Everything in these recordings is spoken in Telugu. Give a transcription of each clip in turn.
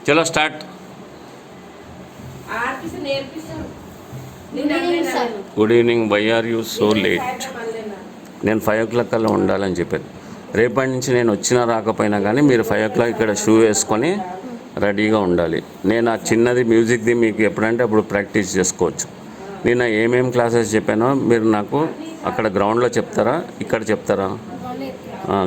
చలో start. Good evening. Why are you so late? నేను 5 o'clock కల్లా ఉండాలని చెప్పాను. రేపటి నుంచి నేను వచ్చినా రాకపోయినా కానీ మీరు 5 o'clock ఇక్కడ షూ వేసుకొని రెడీగా ఉండాలి. నేను ఆ చిన్నది మ్యూజిక్ది మీకు ఎప్పుడంటే అప్పుడు ప్రాక్టీస్ చేసుకోవచ్చు. నేను ఏమేమి క్లాసెస్ చెప్పానో మీరు నాకు అక్కడ గ్రౌండ్లో చెప్తారా, ఇక్కడ చెప్తారా?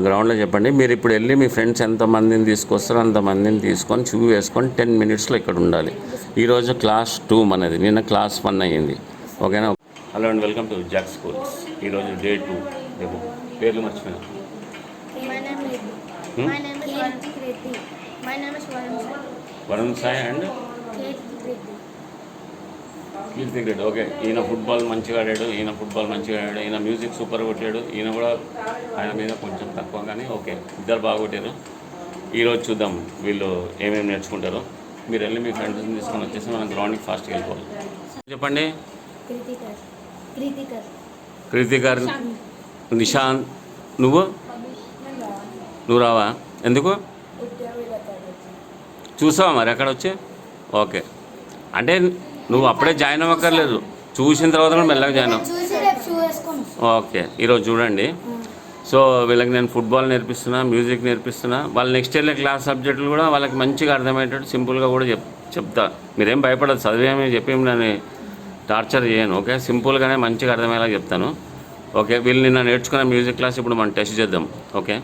గ్రౌండ్లో చెప్పండి. మీరు ఇప్పుడు వెళ్ళి మీ ఫ్రెండ్స్ ఎంతమందిని తీసుకొస్తారో అంతమందిని తీసుకొని షూ వేసుకొని 10 minutesలో ఇక్కడ ఉండాలి. ఈరోజు క్లాస్ 2 మనది, నిన్న క్లాస్ 1 అయ్యింది. ఓకేనా? Hello and welcome to Jack schools. ఈరోజు డే 2. రేపు పేర్లు మర్చిపోయినా. వరుణ్ సాయి అండ్ కీర్తి రెడ్డి. ఓకే, ఈయన ఫుట్బాల్ మంచిగా ఆడాడు, ఈయన మ్యూజిక్ సూపర్ కొట్టాడు. ఈయన కూడా ఆయన మీద కొంచెం తక్కువ, కానీ ఓకే, ఇద్దరు బాగా కొట్టారు. ఈరోజు చూద్దాం వీళ్ళు ఏమేమి నేర్చుకుంటారో. మీరు వెళ్ళి మీ ఫ్రెండ్స్ని తీసుకొని వచ్చేసి మనం గ్రౌండ్కి ఫాస్ట్గా వెళ్ళిపోవాలి. చెప్పండి. కృతికర్, నిశాంత్. నువ్వు రావా? ఎందుకు? చూసావా మరి అక్కడ వచ్చి? ఓకే, అంటే నువ్వు అప్పుడే జాయిన్ అవ్వక్కర్లేదు, చూసిన తర్వాత కూడా మెల్లగా జాయిన్ అవ్వ. ఓకే, ఈరోజు చూడండి. సో వీళ్ళకి నేను ఫుట్బాల్ నేర్పిస్తున్నా, మ్యూజిక్ నేర్పిస్తున్నా. వాళ్ళు నెక్స్ట్ వెళ్ళే క్లాస్ సబ్జెక్టులు కూడా వాళ్ళకి మంచిగా అర్థమయ్యేటట్టు సింపుల్గా కూడా చెప్తా. మీరేం భయపడదు, చదివేమి చెప్పేమి నేను టార్చర్ చేయను. ఓకే, సింపుల్గానే మంచిగా అర్థమయ్యేలా చెప్తాను. ఓకే, వీళ్ళు నిన్న నేర్చుకున్న మ్యూజిక్ క్లాస్ ఇప్పుడు మనం టెస్ట్ చేద్దాం. ఓకే.